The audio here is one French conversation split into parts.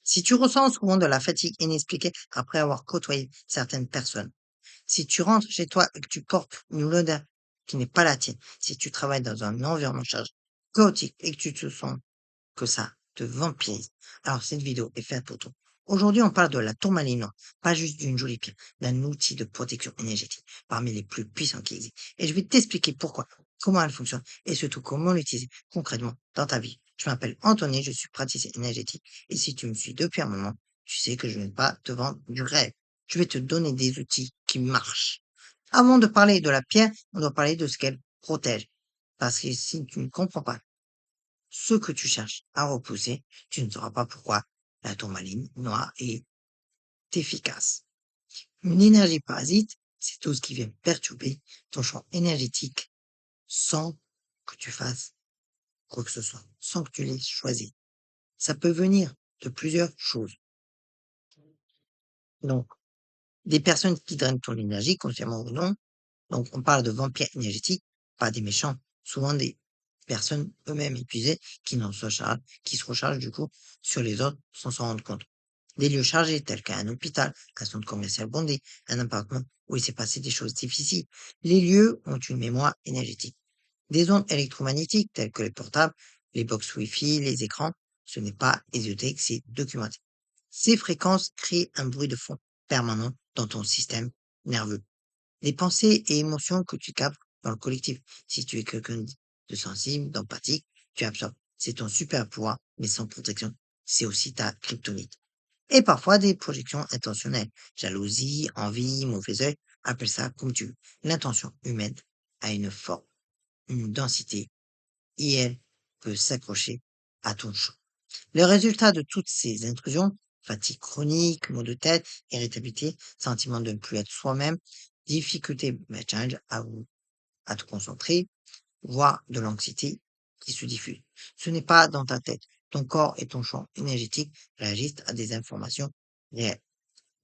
Si tu ressens souvent de la fatigue inexpliquée après avoir côtoyé certaines personnes, si tu rentres chez toi et que tu portes une odeur qui n'est pas la tienne, si tu travailles dans un environnement chargé, chaotique et que tu te sens que ça te vampirise, alors cette vidéo est faite pour toi. Aujourd'hui, on parle de la tourmaline noire, pas juste d'une jolie pierre, d'un outil de protection énergétique parmi les plus puissants qui existent. Et je vais t'expliquer pourquoi, comment elle fonctionne et surtout comment l'utiliser concrètement dans ta vie. Je m'appelle Anthony, je suis praticien énergétique et si tu me suis depuis un moment, tu sais que je ne vais pas te vendre du rêve. Je vais te donner des outils qui marchent. Avant de parler de la pierre, on doit parler de ce qu'elle protège. Parce que si tu ne comprends pas ce que tu cherches à repousser, tu ne sauras pas pourquoi la tourmaline noire est efficace. Une énergie parasite, c'est tout ce qui vient perturber ton champ énergétique sans que tu fasses quoi que ce soit, sans que tu l'aies choisi. Ça peut venir de plusieurs choses. Donc, des personnes qui drainent ton énergie, consciemment ou non. Donc, on parle de vampires énergétiques, pas des méchants. Souvent des personnes eux-mêmes épuisées qui se rechargent du coup sur les autres sans s'en rendre compte. Des lieux chargés tels qu'un hôpital, un centre commercial bondé, un appartement où il s'est passé des choses difficiles. Les lieux ont une mémoire énergétique. Des ondes électromagnétiques telles que les portables, les box Wi-Fi, les écrans, ce n'est pas ésotérique, c'est documenté. Ces fréquences créent un bruit de fond permanent dans ton système nerveux. Les pensées et émotions que tu captes dans le collectif. Si tu es quelqu'un de sensible, d'empathique, tu absorbes. C'est ton super pouvoir, mais sans protection, c'est aussi ta kryptonite. Et parfois des projections intentionnelles. Jalousie, envie, mauvais œil, appelle ça comme tu veux. L'intention humaine a une forme, une densité, et elle peut s'accrocher à ton champ. Le résultat de toutes ces intrusions, fatigue chronique, maux de tête, irritabilité, sentiment de ne plus être soi-même, difficulté challenge à te concentrer, voire de l'anxiété qui se diffuse. Ce n'est pas dans ta tête. Ton corps et ton champ énergétique réagissent à des informations réelles.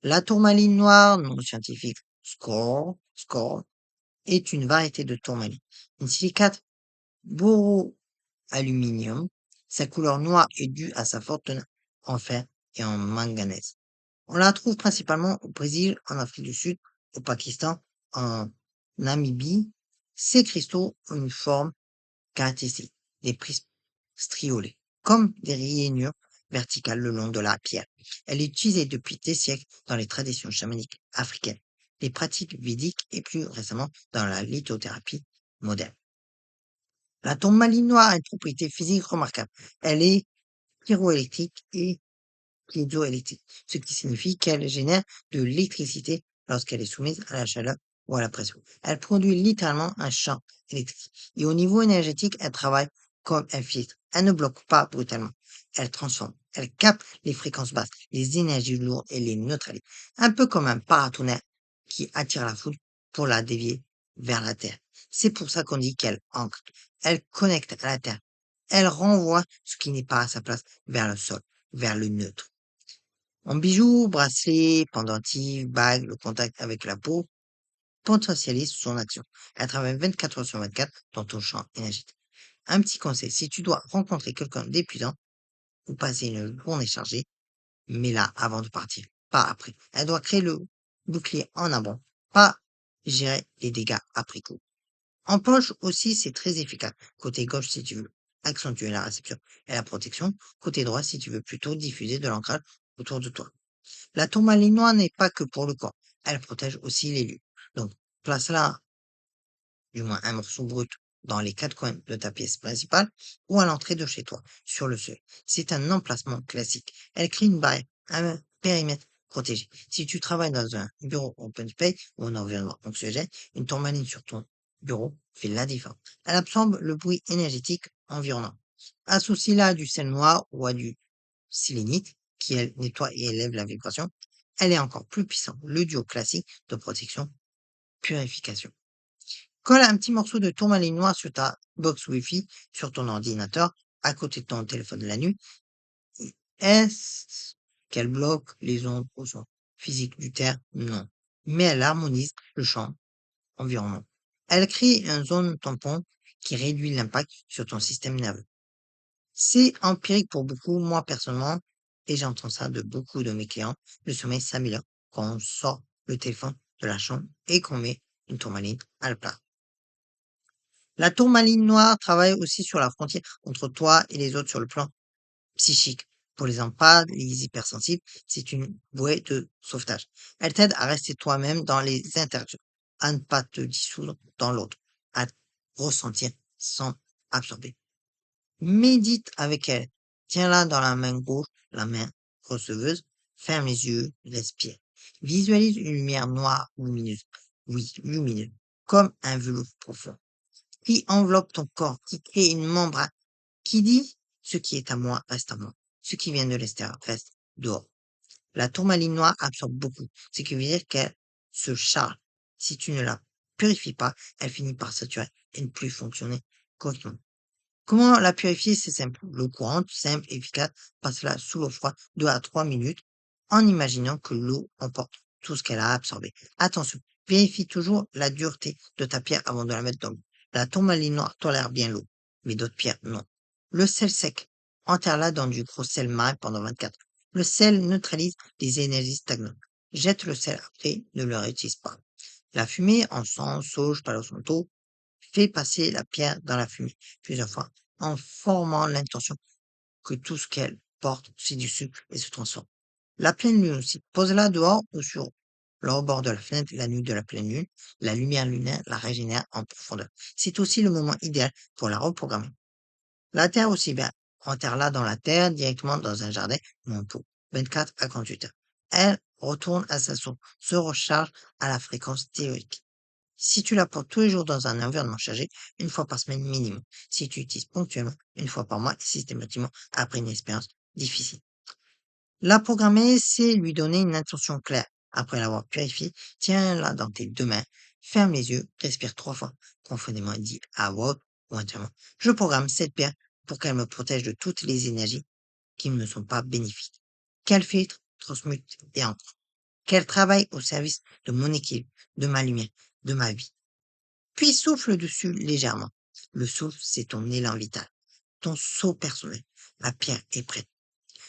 La tourmaline noire, non scientifique, score, est une variété de tourmaline. Une silicate boroaluminium, sa couleur noire est due à sa forte teneur en fer et en manganèse. On la trouve principalement au Brésil, en Afrique du Sud, au Pakistan, en Namibie. Ces cristaux ont une forme caractéristique, des prismes striolés, comme des rainures verticales le long de la pierre. Elle est utilisée depuis des siècles dans les traditions chamaniques africaines, les pratiques védiques et plus récemment dans la lithothérapie moderne. La tourmaline noire a une propriété physique remarquable. Elle est pyroélectrique et piézoélectrique, ce qui signifie qu'elle génère de l'électricité lorsqu'elle est soumise à la chaleur ou à la pression. Elle produit littéralement un champ électrique. Et au niveau énergétique, elle travaille comme un filtre. Elle ne bloque pas brutalement. Elle transforme. Elle capte les fréquences basses, les énergies lourdes et les neutralise. Un peu comme un paratonnerre qui attire la foudre pour la dévier vers la Terre. C'est pour ça qu'on dit qu'elle ancre. Elle connecte à la Terre. Elle renvoie ce qui n'est pas à sa place vers le sol, vers le neutre. En bijoux, bracelets, pendentifs, bagues, le contact avec la peau potentialise son action. Elle travaille 24 heures sur 24 dans ton champ énergétique. Un petit conseil, si tu dois rencontrer quelqu'un d'épuisant ou passer une journée chargée, mets-la avant de partir, pas après. Elle doit créer le bouclier en amont, pas gérer les dégâts après coup. En poche aussi, c'est très efficace. Côté gauche, si tu veux accentuer la réception et la protection. Côté droit, si tu veux plutôt diffuser de l'ancrage autour de toi. La tourmaline noire n'est pas que pour le corps, elle protège aussi les lieux. Donc, place-la, du moins un morceau brut, dans les quatre coins de ta pièce principale ou à l'entrée de chez toi, sur le seuil. C'est un emplacement classique. Elle crée une barrière, un périmètre protégé. Si tu travailles dans un bureau open space ou un environnement anxiogène, une tourmaline sur ton bureau fait la différence. Elle absorbe le bruit énergétique environnant. Associe-la à du sel noir ou à du sélénite, qui elle nettoie et élève la vibration. Elle est encore plus puissante. Le duo classique de protection, purification. Colle un petit morceau de tourmaline noire sur ta box Wi-Fi, sur ton ordinateur, à côté de ton téléphone de la nuit. Est-ce qu'elle bloque les ondes au son physique du terre? Non. Mais elle harmonise le champ environnement. Elle crée une zone tampon qui réduit l'impact sur ton système nerveux. C'est empirique pour beaucoup. Moi, personnellement, et j'entends ça de beaucoup de mes clients, le sommeil s'améliore quand on sort le téléphone de la chambre et qu'on met une tourmaline à la place. La tourmaline noire travaille aussi sur la frontière entre toi et les autres sur le plan psychique. Pour les EHPAD, les hypersensibles, c'est une bouée de sauvetage. Elle t'aide à rester toi-même dans les interactions, à ne pas te dissoudre dans l'autre, à ressentir sans absorber. Médite avec elle. Tiens-la dans la main gauche, la main receveuse. Ferme les yeux, respire. Visualise une lumière noire lumineuse. Oui, lumineuse. Comme un velours profond. Qui enveloppe ton corps, qui crée une membrane, qui dit ce qui est à moi reste à moi. Ce qui vient de l'extérieur reste dehors. La tourmaline noire absorbe beaucoup, ce qui veut dire qu'elle se charge. Si tu ne la purifies pas, elle finit par saturer et ne plus fonctionner correctement. Comment la purifier? C'est simple. L'eau courante, simple, efficace, passe-la sous l'eau froide 2 à 3 minutes en imaginant que l'eau emporte tout ce qu'elle a absorbé. Attention, vérifie toujours la dureté de ta pierre avant de la mettre dans l'eau. La tourmaline noire tolère bien l'eau, mais d'autres pierres non. Le sel sec, enterre-la dans du gros sel marin pendant 24 heures. Le sel neutralise les énergies stagnantes. Jette le sel après, ne le réutilise pas. La fumée, encens, sauge, palo santo, fait passer la pierre dans la fumée plusieurs fois en formant l'intention que tout ce qu'elle porte, c'est du sucre et se transforme. La pleine lune aussi. Pose-la dehors ou sur le rebord de la fenêtre la nuit de la pleine lune. La lumière lunaire la régénère en profondeur. C'est aussi le moment idéal pour la reprogrammer. La terre aussi bien. Enterre-la dans la terre, directement dans un jardin ou un pot. 24 à 48 heures. Elle retourne à sa source, se recharge à la fréquence théorique. Si tu la portes tous les jours dans un environnement chargé, une fois par semaine minimum. Si tu utilises ponctuellement, une fois par mois et systématiquement après une expérience difficile. La programmer, c'est lui donner une intention claire. Après l'avoir purifiée, tiens-la dans tes deux mains, ferme les yeux, respire 3 fois, profondément et dis à voix haute ou intérieurement. Je programme cette pierre pour qu'elle me protège de toutes les énergies qui ne me sont pas bénéfiques. Qu'elle filtre, transmute et entre. Qu'elle travaille au service de mon équilibre, de ma lumière, de ma vie. Puis souffle dessus légèrement. Le souffle, c'est ton élan vital, ton saut personnel. La pierre est prête.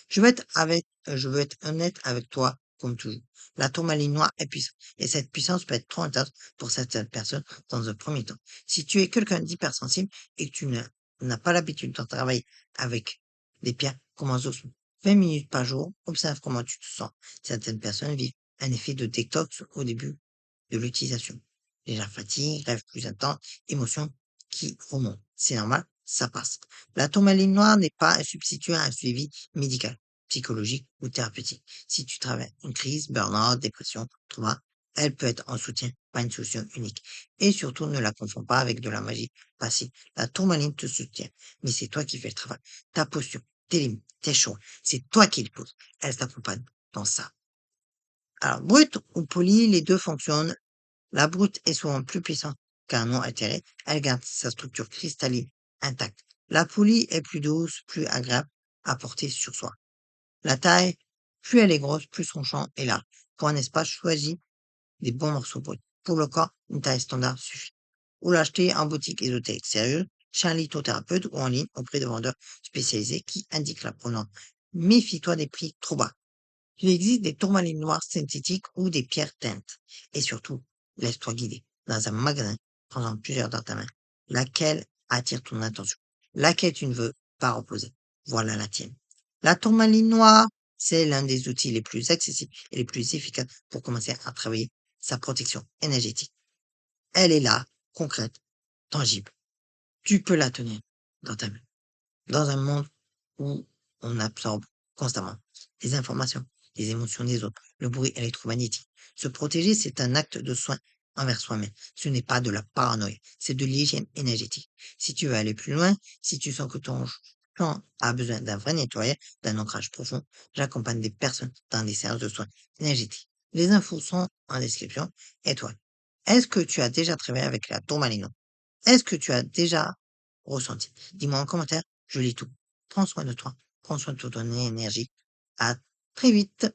Je veux être honnête avec toi, comme toujours. La tourmaline noire est puissante. Et cette puissance peut être trop intense pour certaines personnes dans un premier temps. Si tu es quelqu'un d'hypersensible et que n'as pas l'habitude de travailler avec des pierres, commence doucement. 20 minutes par jour, observe comment tu te sens. Certaines personnes vivent un effet de détox au début de l'utilisation. Déjà fatigue, rêve plus intense, émotion qui remonte. C'est normal, ça passe. La tourmaline noire n'est pas un substitut à un suivi médical, psychologique ou thérapeutique. Si tu traverses une crise, burn-out, dépression, trauma, elle peut être en soutien, pas une solution unique. Et surtout, ne la confonds pas avec de la magie passive. La tourmaline te soutient, mais c'est toi qui fais le travail. Ta posture, tes limites, tes choix, c'est toi qui les poses. Elle t'accompagne dans ça. Alors, brut ou poli, les deux fonctionnent. La brute est souvent plus puissante qu'un non altéré. Elle garde sa structure cristalline intacte. La poulie est plus douce, plus agréable à porter sur soi. La taille, plus elle est grosse, plus son champ est large. Pour un espace, choisis des bons morceaux bruts. Pour le corps, une taille standard suffit. Ou l'acheter en boutique ésotérique sérieuse, chez un lithothérapeute ou en ligne auprès de vendeurs spécialisés qui indiquent la provenance. Méfie-toi des prix trop bas. Il existe des tourmalines noires synthétiques ou des pierres teintes. Et surtout, laisse-toi guider. Dans un magasin, prends-en plusieurs dans ta main. Laquelle attire ton attention? Laquelle tu ne veux pas reposer? Voilà la tienne. La tourmaline noire, c'est l'un des outils les plus accessibles et les plus efficaces pour commencer à travailler sa protection énergétique. Elle est là, concrète, tangible. Tu peux la tenir dans ta main. Dans un monde où on absorbe constamment les informations, les émotions des autres, le bruit électromagnétique. Se protéger, c'est un acte de soin envers soi-même. Ce n'est pas de la paranoïa, c'est de l'hygiène énergétique. Si tu veux aller plus loin, si tu sens que ton champ a besoin d'un vrai nettoyage, d'un ancrage profond, j'accompagne des personnes dans des séances de soins énergétiques. Les infos sont en description. Et toi, est-ce que tu as déjà travaillé avec la tourmaline? Est-ce que tu as déjà ressenti? Dis-moi en commentaire, je lis tout. Prends soin de toi, prends soin de ton énergie. À très vite.